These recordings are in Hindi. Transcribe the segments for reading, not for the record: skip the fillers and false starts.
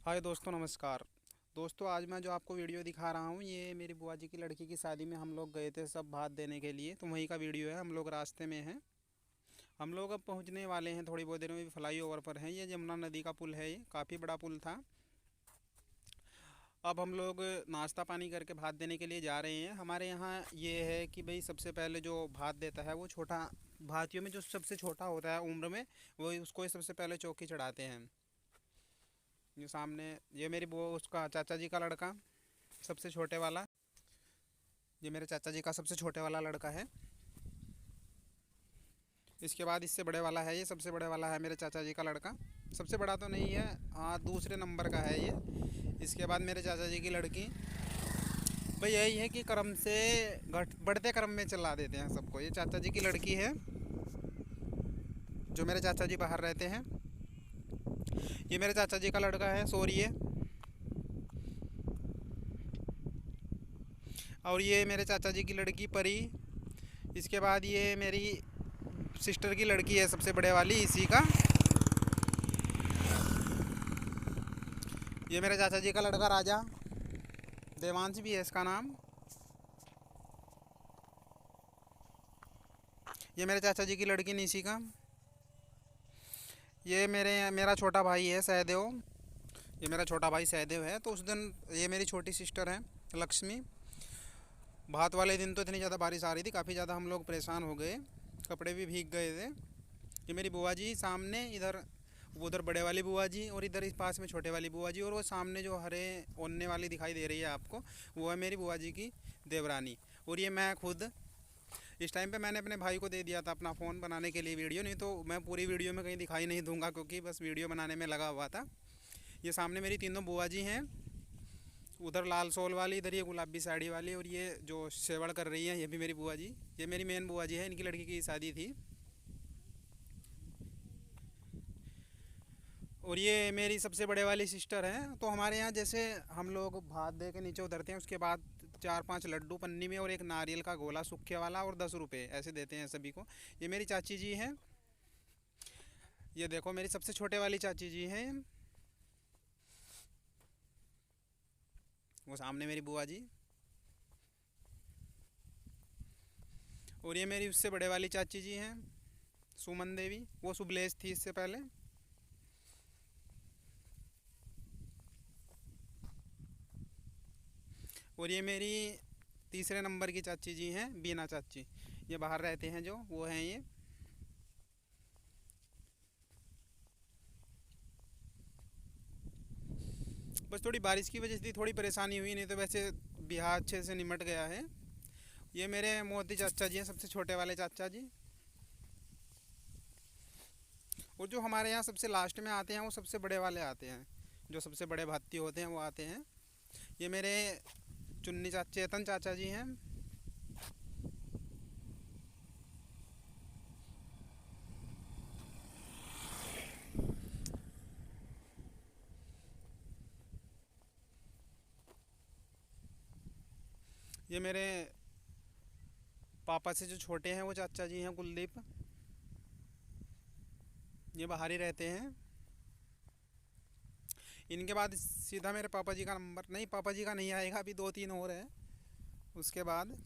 हाय दोस्तों, नमस्कार। दोस्तों, आज मैं जो आपको वीडियो दिखा रहा हूँ ये मेरी बुआ जी की लड़की की शादी में हम लोग गए थे सब भात देने के लिए। तो वहीं का वीडियो है। हम लोग रास्ते में हैं। हम लोग अब पहुँचने वाले हैं, थोड़ी बहुत देर में भी फ्लाई ओवर पर हैं। ये यमुना नदी का पुल है, ये काफ़ी बड़ा पुल था। अब हम लोग नाश्ता पानी करके भात देने के लिए जा रहे हैं। हमारे यहाँ ये है कि भाई सबसे पहले जो भात देता है वो छोटा, भातियों में जो सबसे छोटा होता है उम्र में, वो उसको ही सबसे पहले चौकी चढ़ाते हैं। ये सामने ये मेरी वो उसका चाचा जी का लड़का, सबसे छोटे वाला। ये मेरे चाचा जी का सबसे छोटे वाला लड़का है। इसके बाद इससे बड़े वाला है, ये सबसे बड़े वाला है मेरे चाचा जी का लड़का। सबसे बड़ा तो नहीं है, हाँ दूसरे नंबर का है ये। इसके बाद मेरे चाचा जी की लड़की। भाई यही है कि क्रम से घट बढ़ते क्रम में चला देते हैं सबको। ये चाचा जी की लड़की है, जो मेरे चाचा जी बाहर रहते हैं। ये मेरे चाचा जी का लड़का है, सोरिए। और ये मेरे चाचा जी की लड़की परी। इसके बाद ये मेरी सिस्टर की लड़की है, सबसे बड़े वाली, इसी का। ये मेरे चाचा जी का लड़का राजा, देवांश भी है इसका नाम। ये मेरे चाचा जी की लड़की निशिका। ये मेरा छोटा भाई है सहदेव। ये मेरा छोटा भाई सहदेव है। तो उस दिन ये मेरी छोटी सिस्टर है लक्ष्मी। भात वाले दिन तो इतनी ज़्यादा बारिश आ रही थी, काफ़ी ज़्यादा हम लोग परेशान हो गए, कपड़े भी भीग गए थे। ये मेरी बुआ जी सामने, इधर उधर बड़े वाली बुआ जी, और इधर इस पास में छोटे वाली बुआ जी, और वो सामने जो हरे ओढ़ने वाली दिखाई दे रही है आपको, वो है मेरी बुआ जी की देवरानी। और ये मैं खुद। इस टाइम पे मैंने अपने भाई को दे दिया था अपना फ़ोन बनाने के लिए वीडियो, नहीं तो मैं पूरी वीडियो में कहीं दिखाई नहीं दूंगा, क्योंकि बस वीडियो बनाने में लगा हुआ था। ये सामने मेरी तीनों बुआ जी हैं। उधर लाल शॉल वाली, इधर ये गुलाबी साड़ी वाली, और ये जो सेवड़ कर रही है ये भी मेरी बुआ जी। ये मेरी मेन बुआ जी है, इनकी लड़की की शादी थी। और ये मेरी सबसे बड़े वाली सिस्टर हैं। तो हमारे यहाँ जैसे हम लोग भात दे के नीचे उतरते हैं, उसके बाद 4-5 लड्डू पन्नी में और एक नारियल का गोला सूखे वाला और 10 रुपये ऐसे देते हैं सभी को। ये मेरी चाची जी हैं। ये देखो मेरी सबसे छोटे वाली चाची जी हैं, वो सामने मेरी बुआ जी। और ये मेरी उससे बड़े वाली चाची जी हैं, सुमन देवी। वो सुबलेश थी इससे पहले। और ये मेरी तीसरे नंबर की चाची जी हैं, बीना चाची। ये बाहर रहते हैं जो, वो हैं ये। बस थोड़ी बारिश की वजह से थोड़ी परेशानी हुई, नहीं तो वैसे बिहार अच्छे से निमट गया है। ये मेरे मोदी चाचा जी हैं, सबसे छोटे वाले चाचा जी। और जो हमारे यहाँ सबसे लास्ट में आते हैं वो सबसे बड़े वाले आते हैं, जो सबसे बड़े भाती होते हैं वो आते हैं। ये मेरे चुन्नी चाचा, चेतन चाचा जी हैं। ये मेरे पापा से जो छोटे हैं वो चाचा जी हैं, कुलदीप। ये बाहर ही रहते हैं। इनके बाद सीधा मेरे पापा जी का नंबर, नहीं पापा जी का नहीं आएगा, अभी 2-3 और है उसके बाद।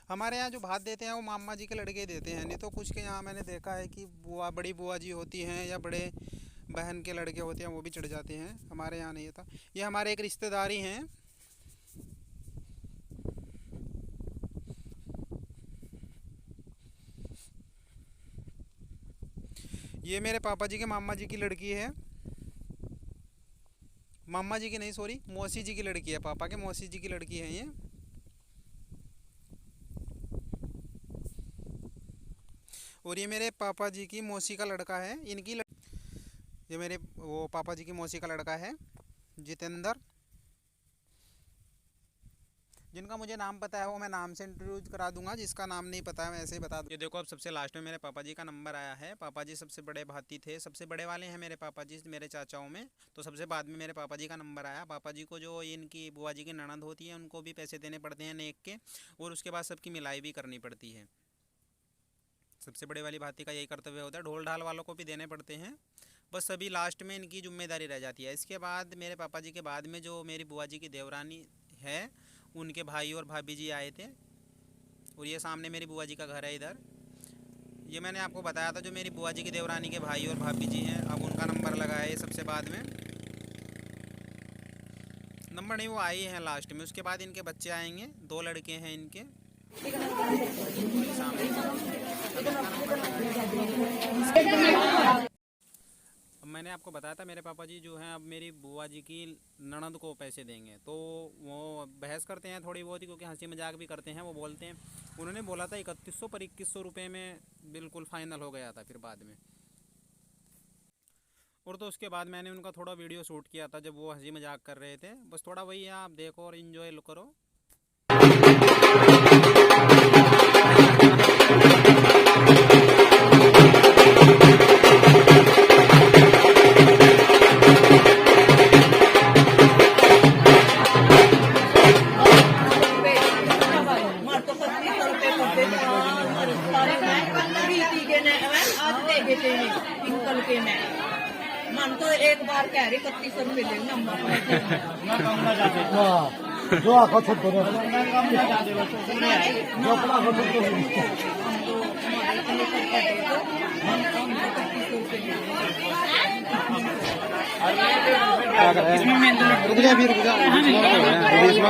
हमारे यहाँ जो भात देते हैं वो मामा जी के लड़के देते हैं, नहीं तो कुछ के यहाँ मैंने देखा है कि बुआ, बड़ी बुआ जी होती हैं या बड़े बहन के लड़के होते हैं वो भी चढ़ जाते हैं। हमारे यहाँ नहीं था। ये हमारे एक रिश्तेदारी हैं। ये मेरे पापा जी के मामा जी की लड़की है। मामा जी की नहीं, सॉरी, मौसी जी की लड़की है, पापा के मौसी जी की लड़की है ये। और ये मेरे पापा जी की मौसी का लड़का है, ये मेरे वो पापा जी की मौसी का लड़का है, जितेंद्र। जिनका मुझे नाम पता है वो मैं नाम से इंट्रोड्यूस करा दूंगा, जिसका नाम नहीं पता है मैं ऐसे ही बता दूँ। ये देखो अब सबसे लास्ट में मेरे पापा जी का नंबर आया है। पापा जी सबसे बड़े भाती थे, सबसे बड़े वाले हैं मेरे पापा जी मेरे चाचाओं में। तो सबसे बाद में मेरे पापा जी का नंबर आया। पापा जी को जो इनकी बुआ जी की ननद होती है उनको भी पैसे देने पड़ते हैं नेक के, और उसके बाद सबकी मिलाई भी करनी पड़ती है। सबसे बड़े वाली भाती का यही कर्तव्य होता है। ढोल ढाल वालों को भी देने पड़ते हैं, बस अभी लास्ट में इनकी जिम्मेदारी रह जाती है। इसके बाद मेरे पापा जी के बाद में जो मेरी बुआ जी की देवरानी है, उनके भाई और भाभी जी आए थे। और ये सामने मेरी बुआ जी का घर है इधर। ये मैंने आपको बताया था जो मेरी बुआ जी की देवरानी के भाई और भाभी जी हैं, अब उनका नंबर लगा है सबसे बाद में। नंबर नहीं, वो आई हैं लास्ट में। उसके बाद इनके बच्चे आएंगे, 2 लड़के हैं इनके सामने। अब मैंने आपको बताया था मेरे पापा जी जो हैं अब मेरी बुआ जी की ननद को पैसे देंगे, तो वो बहस करते हैं थोड़ी बहुत ही, क्योंकि हंसी मजाक भी करते हैं। वो बोलते हैं, उन्होंने बोला था 3100 पर 2100 रुपये में बिल्कुल फाइनल हो गया था फिर बाद में। और तो उसके बाद मैंने उनका थोड़ा वीडियो शूट किया था जब वो हंसी मजाक कर रहे थे। बस थोड़ा वही है, आप देखो और इन्जॉय करो। मन तो एक बार कह रही 3100 रुपये ले नंबर जो आखो छुट करो जो अपना हो छुट रुक जा फिर इसमें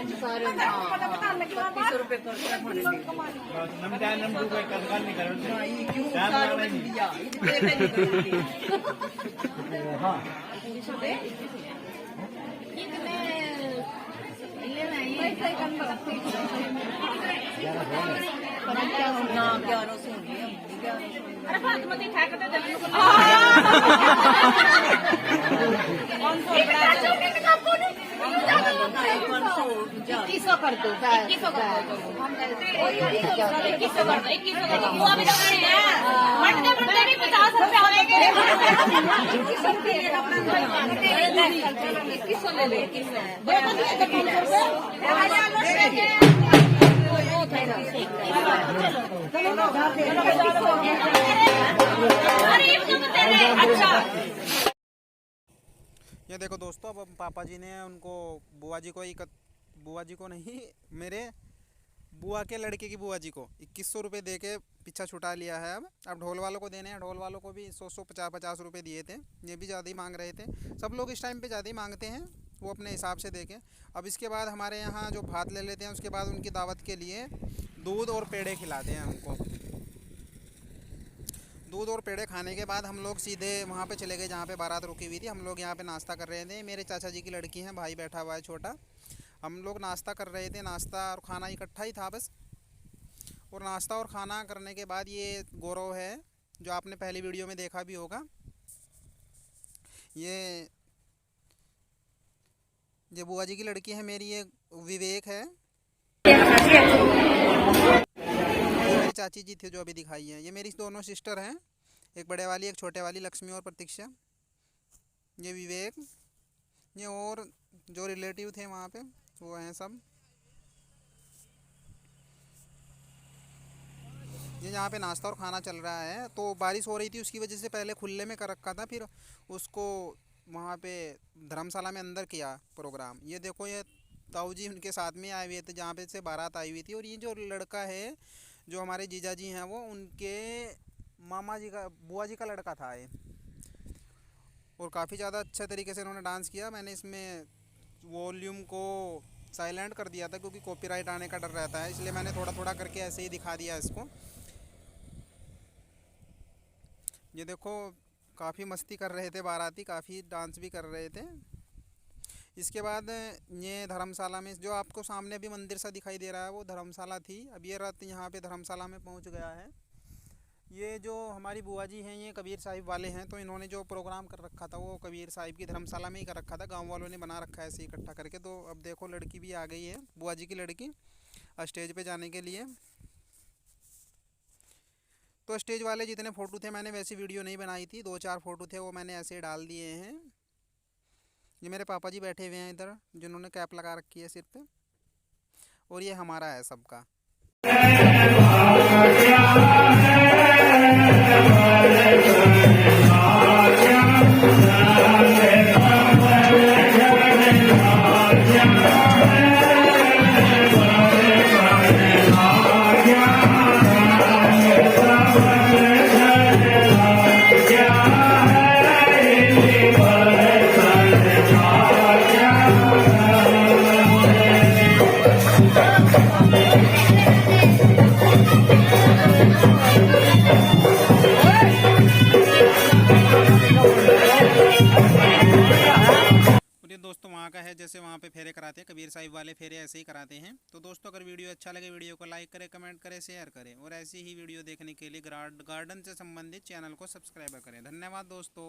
भी सारे 3100 रुपये कर दो 2100 कर दो 2100 कर दो 2100 कर दो वो अभी तो खड़े हैं मंडे मंडे भी 50 रुपए होएंगे 2100 ले ले 2100 ये देखो दोस्तों, अब पापा जी ने उनको बुआ जी को नहीं, मेरे बुआ के लड़के की बुआ जी को 2100 रुपये दे के पीछा छुटा लिया है। अब ढोल वालों को देने हैं। ढोल वालों को भी 100-150 रुपये दिए थे। ये भी ज़्यादा ही मांग रहे थे। सब लोग इस टाइम पे ज़्यादा ही मांगते हैं, वो अपने हिसाब से देखें। अब इसके बाद हमारे यहाँ जो भात ले लेते हैं, उसके बाद उनकी दावत के लिए दूध और पेड़े खिलाते हैं उनको। दूध और पेड़े खाने के बाद हम लोग सीधे वहाँ पे चले गए जहाँ पे बारात रुकी हुई थी। हम लोग यहाँ पे नाश्ता कर रहे थे। मेरे चाचा जी की लड़की है, भाई बैठा हुआ है छोटा। हम लोग नाश्ता कर रहे थे। नाश्ता और खाना इकट्ठा ही था बस। और नाश्ता और खाना करने के बाद ये गौरव है जो आपने पहली वीडियो में देखा भी होगा। ये बुआ जी की लड़की है मेरी, ये विवेक है। मेरी चाची जी थी जो अभी दिखाई है। ये मेरी दोनों सिस्टर हैं, एक बड़े वाली एक छोटे वाली, लक्ष्मी और प्रतीक्षा। ये विवेक, ये और जो रिलेटिव थे वहाँ पे वो हैं सब। ये यहाँ पे नाश्ता और खाना चल रहा है। तो बारिश हो रही थी, उसकी वजह से पहले खुले में कर रखा था, फिर उसको वहाँ पे धर्मशाला में अंदर किया प्रोग्राम। ये देखो, ये ताऊ जी उनके साथ में आए हुए थे जहाँ पे से बारात आई हुई थी। और ये जो लड़का है जो हमारे जीजा जी हैं, वो उनके मामा जी का, बुआ जी का लड़का था ये। और काफ़ी ज़्यादा अच्छे तरीके से इन्होंने डांस किया। मैंने इसमें वॉल्यूम को साइलेंट कर दिया था क्योंकि कॉपीराइट आने का डर रहता है, इसलिए मैंने थोड़ा थोड़ा करके ऐसे ही दिखा दिया इसको। ये देखो, काफ़ी मस्ती कर रहे थे बाराती, काफ़ी डांस भी कर रहे थे। इसके बाद ये धर्मशाला में जो आपको सामने अभी मंदिर सा दिखाई दे रहा है वो धर्मशाला थी। अब ये रात यहाँ पे धर्मशाला में पहुँच गया है। ये जो हमारी बुआ जी हैं ये कबीर साहिब वाले हैं, तो इन्होंने जो प्रोग्राम कर रखा था वो कबीर साहिब की धर्मशाला में ही कर रखा था, गांव वालों ने बना रखा है ऐसे इकट्ठा करके। तो अब देखो लड़की भी आ गई है, बुआ जी की लड़की, स्टेज पे जाने के लिए। तो स्टेज वाले जितने फ़ोटो थे मैंने वैसी वीडियो नहीं बनाई थी, 2-4 फ़ोटो थे वो मैंने ऐसे डाल दिए हैं। ये मेरे पापा जी बैठे हुए हैं इधर, जिन्होंने कैप लगा रखी है सिर पे, और ये हमारा है सबका। और ये दोस्तों वहाँ का है, जैसे वहाँ पे फेरे कराते हैं कबीर साहिब वाले, फेरे ऐसे ही कराते हैं। तो दोस्तों अगर वीडियो अच्छा लगे वीडियो को लाइक करें, कमेंट करें, शेयर करें, और ऐसी ही वीडियो देखने के लिए गार्डन से संबंधित चैनल को सब्सक्राइब करें। धन्यवाद दोस्तों।